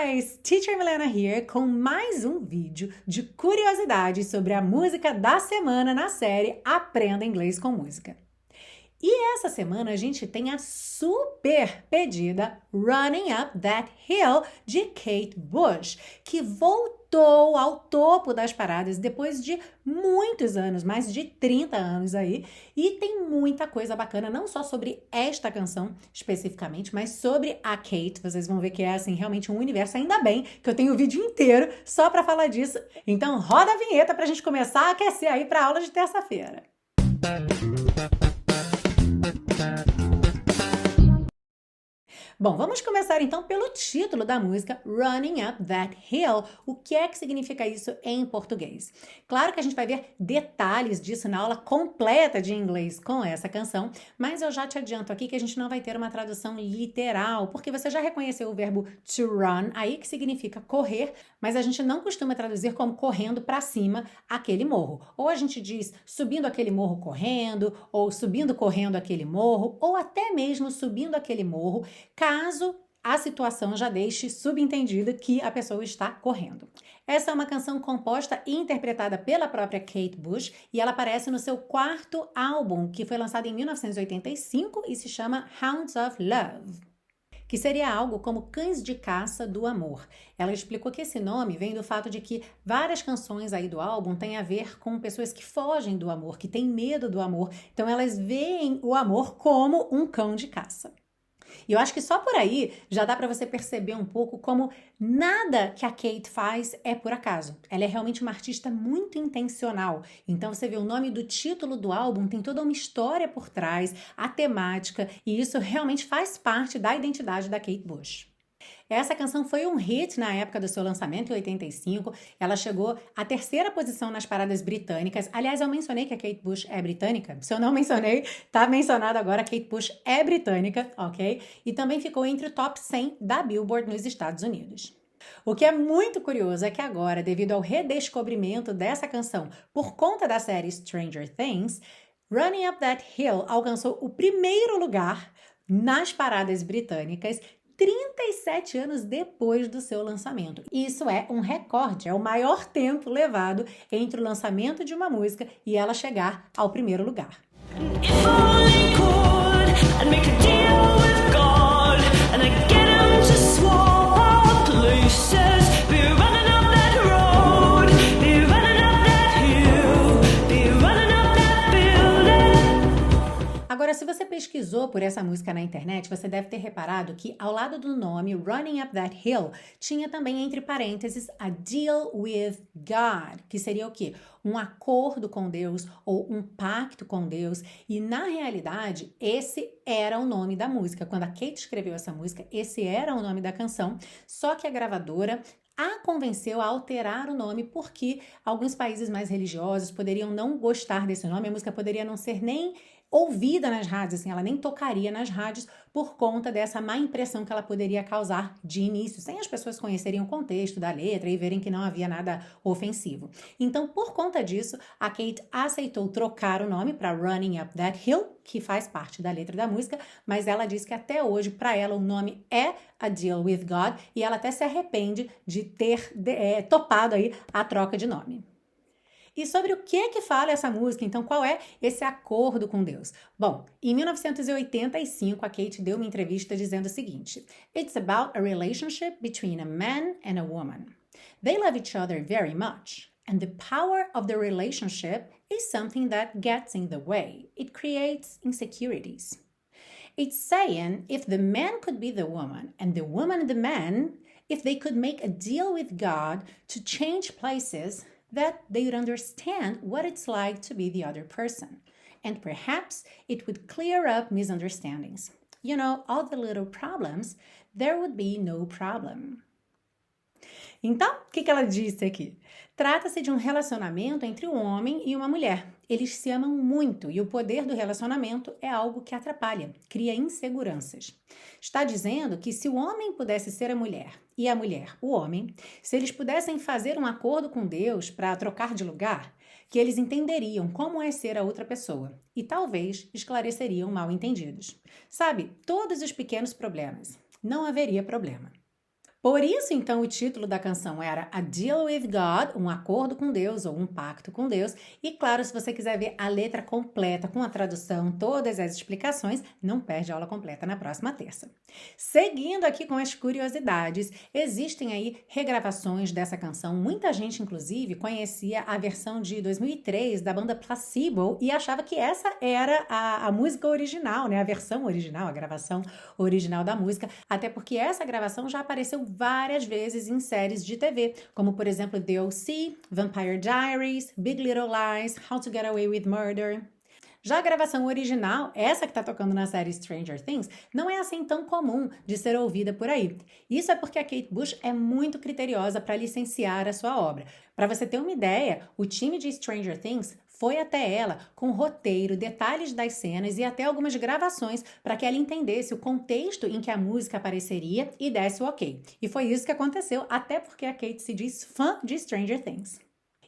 guys! Teacher Milena here com mais um vídeo de curiosidades sobre a música da semana na série Aprenda Inglês com Música. E essa semana a gente tem a super pedida Running Up That Hill de Kate Bush, que voltou ao topo das paradas depois de muitos anos, mais de 30 anos aí, e tem muita coisa bacana, não só sobre esta canção especificamente, mas sobre a Kate. Vocês vão ver que é assim realmente um universo, ainda bem que eu tenho o vídeo inteiro só para falar disso. Então roda a vinheta pra gente começar a aquecer aí para a aula de terça-feira. Bom, vamos começar então pelo título da música Running Up That Hill. O que é que significa isso em português? Claro que a gente vai ver detalhes disso na aula completa de inglês com essa canção, mas eu já te adianto aqui que a gente não vai ter uma tradução literal, porque você já reconheceu o verbo to run aí, que significa correr, mas a gente não costuma traduzir como correndo para cima aquele morro. Ou a gente diz subindo aquele morro correndo, ou subindo correndo aquele morro, ou até mesmo subindo aquele morro, caso a situação já deixe subentendido que a pessoa está correndo. Essa é uma canção composta e interpretada pela própria Kate Bush e ela aparece no seu quarto álbum, que foi lançado em 1985 e se chama Hounds of Love, que seria algo como Cães de Caça do Amor. Ela explicou que esse nome vem do fato de que várias canções aí do álbum têm a ver com pessoas que fogem do amor, que têm medo do amor, então elas veem o amor como um cão de caça. E eu acho que só por aí já dá para você perceber um pouco como nada que a Kate faz é por acaso. Ela é realmente uma artista muito intencional. Então você vê o nome do título do álbum, tem toda uma história por trás, a temática, e isso realmente faz parte da identidade da Kate Bush. Essa canção foi um hit na época do seu lançamento, em 85. Ela chegou à terceira posição nas paradas britânicas. Aliás, eu mencionei que a Kate Bush é britânica. Se eu não mencionei, tá mencionado agora. A Kate Bush é britânica, ok? E também ficou entre o top 100 da Billboard nos Estados Unidos. O que é muito curioso é que agora, devido ao redescobrimento dessa canção por conta da série Stranger Things, Running Up That Hill alcançou o primeiro lugar nas paradas britânicas 37 anos depois do seu lançamento. Isso é um recorde, é o maior tempo levado entre o lançamento de uma música e ela chegar ao primeiro lugar. Agora, se você pesquisou por essa música na internet, você deve ter reparado que ao lado do nome Running Up That Hill, tinha também entre parênteses a Deal with God, que seria o quê? Um acordo com Deus ou um pacto com Deus. E na realidade, esse era o nome da música. Quando a Kate escreveu essa música, esse era o nome da canção, só que a gravadora a convenceu a alterar o nome porque alguns países mais religiosos poderiam não gostar desse nome, a música poderia não ser nem ouvida nas rádios, assim, ela nem tocaria nas rádios por conta dessa má impressão que ela poderia causar de início, sem as pessoas conhecerem o contexto da letra e verem que não havia nada ofensivo. Então, por conta disso, a Kate aceitou trocar o nome para Running Up That Hill, que faz parte da letra da música, mas ela diz que até hoje, para ela, o nome é A Deal with God e ela até se arrepende de ter topado aí a troca de nome. E sobre o que fala essa música? Então, qual é esse acordo com Deus? Bom, em 1985, a Kate deu uma entrevista dizendo o seguinte: It's about a relationship between a man and a woman. They love each other very much, and the power of the relationship is something that gets in the way. It creates insecurities. It's saying if the man could be the woman and the woman the man, if they could make a deal with God to change places, that they would understand what it's like to be the other person. And perhaps it would clear up misunderstandings. You know, all the little problems, there would be no problem. Então, o que ela disse aqui? Trata-se de um relacionamento entre um homem e uma mulher. Eles se amam muito e o poder do relacionamento é algo que atrapalha, cria inseguranças. Está dizendo que se o homem pudesse ser a mulher e a mulher o homem, se eles pudessem fazer um acordo com Deus para trocar de lugar, que eles entenderiam como é ser a outra pessoa e talvez esclareceriam mal-entendidos. Sabe, todos os pequenos problemas. Não haveria problema. Por isso, então, o título da canção era A Deal with God, um acordo com Deus ou um pacto com Deus. E claro, se você quiser ver a letra completa com a tradução, todas as explicações, não perde a aula completa na próxima terça. Seguindo aqui com as curiosidades, existem aí regravações dessa canção. Muita gente, inclusive, conhecia a versão de 2003 da banda Placebo e achava que essa era a música original, né? A versão original, a gravação original da música, até porque essa gravação já apareceu várias vezes em séries de TV, como por exemplo The O.C., Vampire Diaries, Big Little Lies, How to Get Away with Murder. Já a gravação original, essa que está tocando na série Stranger Things, não é assim tão comum de ser ouvida por aí. Isso é porque a Kate Bush é muito criteriosa para licenciar a sua obra. Para você ter uma ideia, o time de Stranger Things foi até ela com roteiro, detalhes das cenas e até algumas gravações para que ela entendesse o contexto em que a música apareceria e desse o ok. E foi isso que aconteceu, até porque a Kate se diz fã de Stranger Things.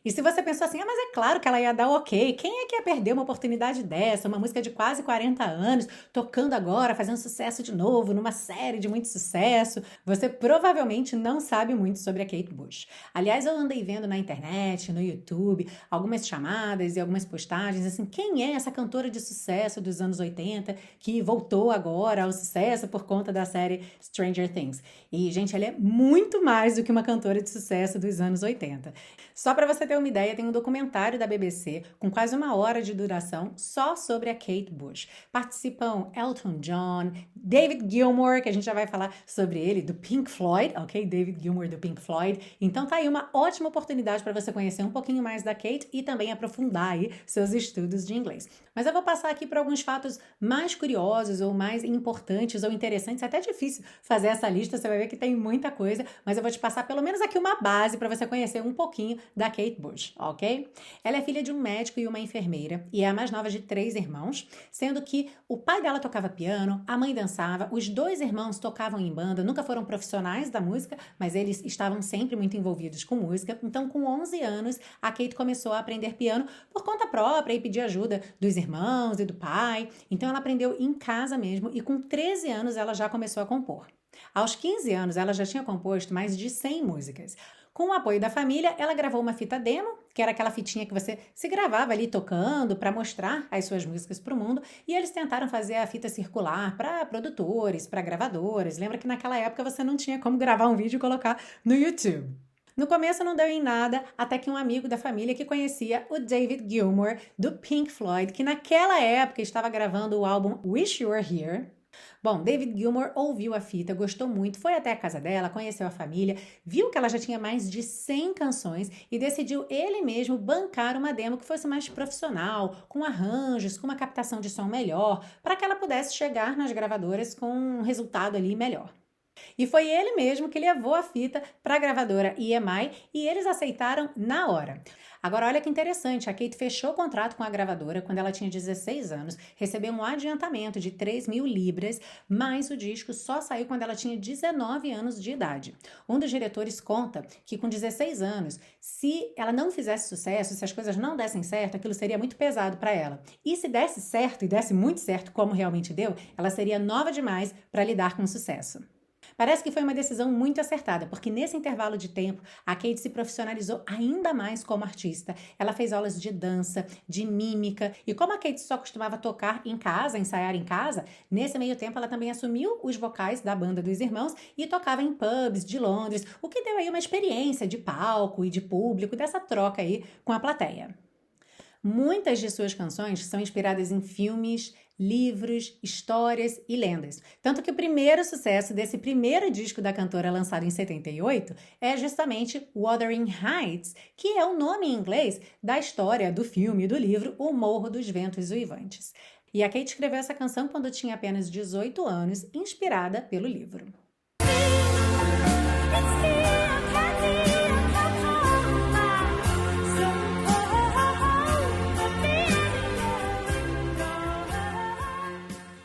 E se você pensou assim, mas é claro que ela ia dar o ok, quem é que ia perder uma oportunidade dessa? Uma música de quase 40 anos, tocando agora, fazendo sucesso de novo, numa série de muito sucesso. Você provavelmente não sabe muito sobre a Kate Bush. Aliás, eu andei vendo na internet, no YouTube, algumas chamadas e algumas postagens, assim, quem é essa cantora de sucesso dos anos 80 que voltou agora ao sucesso por conta da série Stranger Things? E, gente, ela é muito mais do que uma cantora de sucesso dos anos 80. Só para você ter uma ideia, tem um documentário da BBC com quase 1 hora de duração só sobre a Kate Bush. Participam Elton John, David Gilmour, que a gente já vai falar sobre ele, do Pink Floyd, ok? David Gilmour do Pink Floyd. Então tá aí uma ótima oportunidade para você conhecer um pouquinho mais da Kate e também aprofundar aí seus estudos de inglês. Mas eu vou passar aqui por alguns fatos mais curiosos ou mais importantes ou interessantes. É até difícil fazer essa lista, você vai ver que tem muita coisa, mas eu vou te passar pelo menos aqui uma base para você conhecer um pouquinho da Kate Bush, ok? Ela é filha de um médico e uma enfermeira e é a mais nova de 3 irmãos, sendo que o pai dela tocava piano, a mãe dançava, os 2 irmãos tocavam em banda, nunca foram profissionais da música, mas eles estavam sempre muito envolvidos com música. Então, com 11 anos, a Kate começou a aprender piano por conta própria e pedir ajuda dos irmãos e do pai. Então, ela aprendeu em casa mesmo e com 13 anos ela já começou a compor. Aos 15 anos, ela já tinha composto mais de 100 músicas. Com o apoio da família, ela gravou uma fita demo, que era aquela fitinha que você se gravava ali tocando para mostrar as suas músicas para o mundo, e eles tentaram fazer a fita circular para produtores, para gravadoras. Lembra que naquela época você não tinha como gravar um vídeo e colocar no YouTube. No começo não deu em nada, até que um amigo da família que conhecia o David Gilmour, do Pink Floyd, que naquela época estava gravando o álbum Wish You Were Here. Bom, David Gilmour ouviu a fita, gostou muito, foi até a casa dela, conheceu a família, viu que ela já tinha mais de 100 canções e decidiu ele mesmo bancar uma demo que fosse mais profissional, com arranjos, com uma captação de som melhor, para que ela pudesse chegar nas gravadoras com um resultado ali melhor. E foi ele mesmo que levou a fita para a gravadora EMI e eles aceitaram na hora. Agora, olha que interessante, a Kate fechou o contrato com a gravadora quando ela tinha 16 anos, recebeu um adiantamento de 3.000 libras, mas o disco só saiu quando ela tinha 19 anos de idade. Um dos diretores conta que com 16 anos, se ela não fizesse sucesso, se as coisas não dessem certo, aquilo seria muito pesado para ela. E se desse certo, e desse muito certo, como realmente deu, ela seria nova demais para lidar com o sucesso. Parece que foi uma decisão muito acertada, porque nesse intervalo de tempo, a Kate se profissionalizou ainda mais como artista. Ela fez aulas de dança, de mímica, e como a Kate só costumava tocar em casa, ensaiar em casa, nesse meio tempo ela também assumiu os vocais da banda dos irmãos e tocava em pubs de Londres, o que deu aí uma experiência de palco e de público, dessa troca aí com a plateia. Muitas de suas canções são inspiradas em filmes, livros, histórias e lendas. Tanto que o primeiro sucesso desse primeiro disco da cantora, lançado em 78, é justamente Wuthering Heights, que é o nome em inglês da história do filme e do livro O Morro dos Ventos Uivantes. E a Kate escreveu essa canção quando tinha apenas 18 anos, inspirada pelo livro.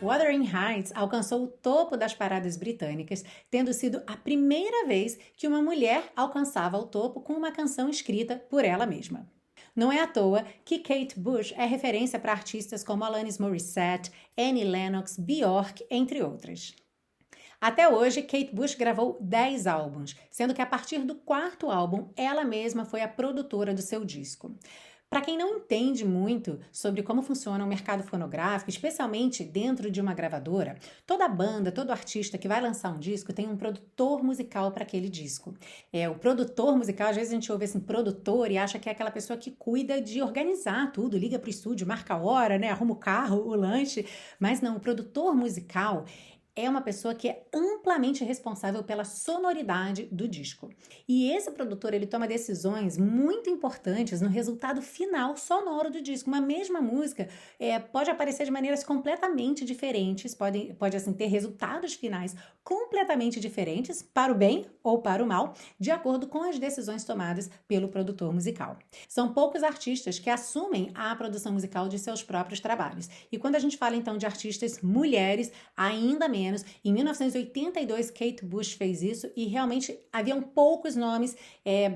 Wuthering Heights alcançou o topo das paradas britânicas, tendo sido a primeira vez que uma mulher alcançava o topo com uma canção escrita por ela mesma. Não é à toa que Kate Bush é referência para artistas como Alanis Morissette, Annie Lennox, Bjork, entre outras. Até hoje, Kate Bush gravou 10 álbuns, sendo que a partir do quarto álbum, ela mesma foi a produtora do seu disco. Para quem não entende muito sobre como funciona o mercado fonográfico, especialmente dentro de uma gravadora, toda banda, todo artista que vai lançar um disco tem um produtor musical para aquele disco. O produtor musical, às vezes a gente ouve assim, produtor e acha que é aquela pessoa que cuida de organizar tudo, liga para o estúdio, marca a hora, né, arruma o carro, o lanche, mas não, o produtor musical é uma pessoa que é amplamente responsável pela sonoridade do disco. E esse produtor, ele toma decisões muito importantes no resultado final sonoro do disco. Uma mesma música pode aparecer de maneiras completamente diferentes, pode assim, ter resultados finais completamente diferentes, para o bem ou para o mal, de acordo com as decisões tomadas pelo produtor musical. São poucos artistas que assumem a produção musical de seus próprios trabalhos. E quando a gente fala então de artistas mulheres, ainda menos. Em 1982, Kate Bush fez isso e realmente haviam poucos nomes.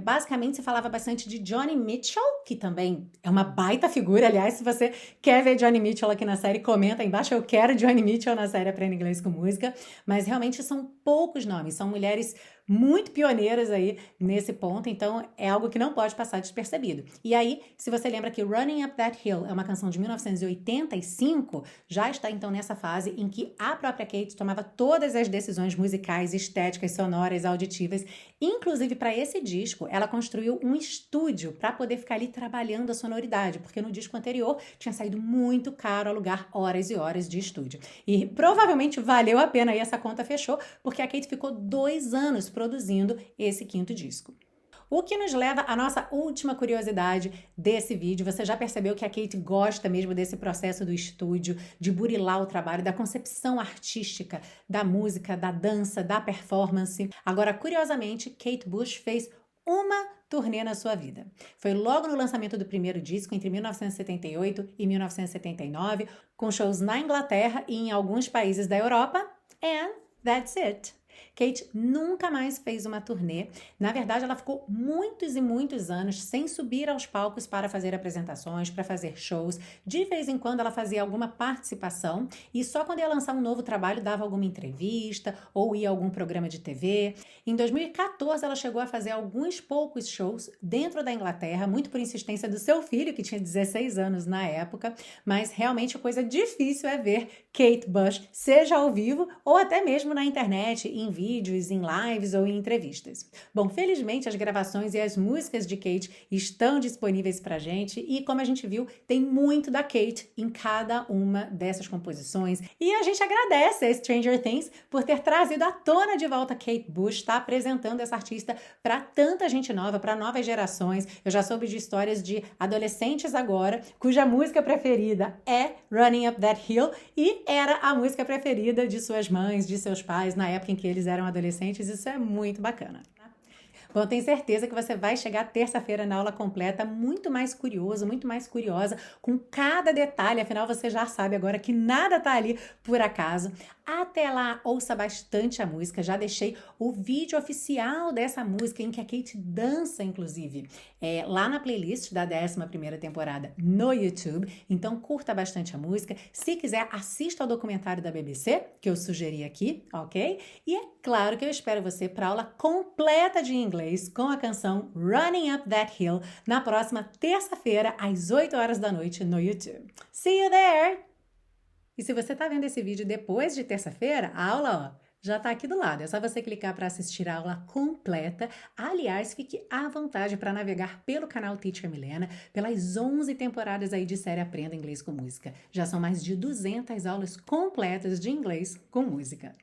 Basicamente, se falava bastante de Joni Mitchell, que também é uma baita figura. Aliás, se você quer ver Joni Mitchell aqui na série, comenta aí embaixo. Eu quero Joni Mitchell na série Aprenda Inglês com Música. Mas realmente são poucos nomes. São mulheres muito pioneiras aí nesse ponto, então é algo que não pode passar despercebido. E aí, se você lembra que Running Up That Hill é uma canção de 1985, já está então nessa fase em que a própria Kate tomava todas as decisões musicais, estéticas, sonoras, auditivas. Inclusive, para esse disco, ela construiu um estúdio para poder ficar ali trabalhando a sonoridade, porque no disco anterior tinha saído muito caro alugar horas e horas de estúdio. E provavelmente valeu a pena aí, essa conta fechou, porque a Kate ficou 2 anos produzindo esse quinto disco. O que nos leva à nossa última curiosidade desse vídeo. Você já percebeu que a Kate gosta mesmo desse processo do estúdio, de burilar o trabalho, da concepção artística, da música, da dança, da performance. Agora, curiosamente, Kate Bush fez uma turnê na sua vida. Foi logo no lançamento do primeiro disco, entre 1978 e 1979, com shows na Inglaterra e em alguns países da Europa. And that's it. Kate nunca mais fez uma turnê. Na verdade, ela ficou muitos e muitos anos sem subir aos palcos para fazer apresentações, para fazer shows. De vez em quando ela fazia alguma participação e só quando ia lançar um novo trabalho dava alguma entrevista ou ia a algum programa de TV. Em 2014, ela chegou a fazer alguns poucos shows dentro da Inglaterra, muito por insistência do seu filho, que tinha 16 anos na época, mas realmente a coisa difícil é ver Kate Bush, seja ao vivo ou até mesmo na internet, em vídeos, em lives ou em entrevistas. Bom, felizmente as gravações e as músicas de Kate estão disponíveis pra gente e, como a gente viu, tem muito da Kate em cada uma dessas composições. E a gente agradece a Stranger Things por ter trazido à tona de volta Kate Bush, tá apresentando essa artista para tanta gente nova, para novas gerações. Eu já soube de histórias de adolescentes agora, cuja música preferida é Running Up That Hill e era a música preferida de suas mães, de seus pais, na época em que eles eram adolescentes. Isso é muito bacana. Bom, tenho certeza que você vai chegar terça-feira na aula completa muito mais curioso, muito mais curiosa, com cada detalhe, afinal você já sabe agora que nada tá ali por acaso. Até lá, ouça bastante a música, já deixei o vídeo oficial dessa música, em que a Kate dança, inclusive, lá na playlist da 11ª temporada no YouTube, então curta bastante a música. Se quiser, assista ao documentário da BBC, que eu sugeri aqui, ok? E é claro que eu espero você para a aula completa de inglês com a canção Running Up That Hill na próxima terça-feira, às 8 horas da noite no YouTube. See you there! E se você está vendo esse vídeo depois de terça-feira, a aula, já está aqui do lado. É só você clicar para assistir a aula completa. Aliás, fique à vontade para navegar pelo canal Teacher Milena, pelas 11 temporadas aí de série Aprenda Inglês com Música. Já são mais de 200 aulas completas de inglês com música.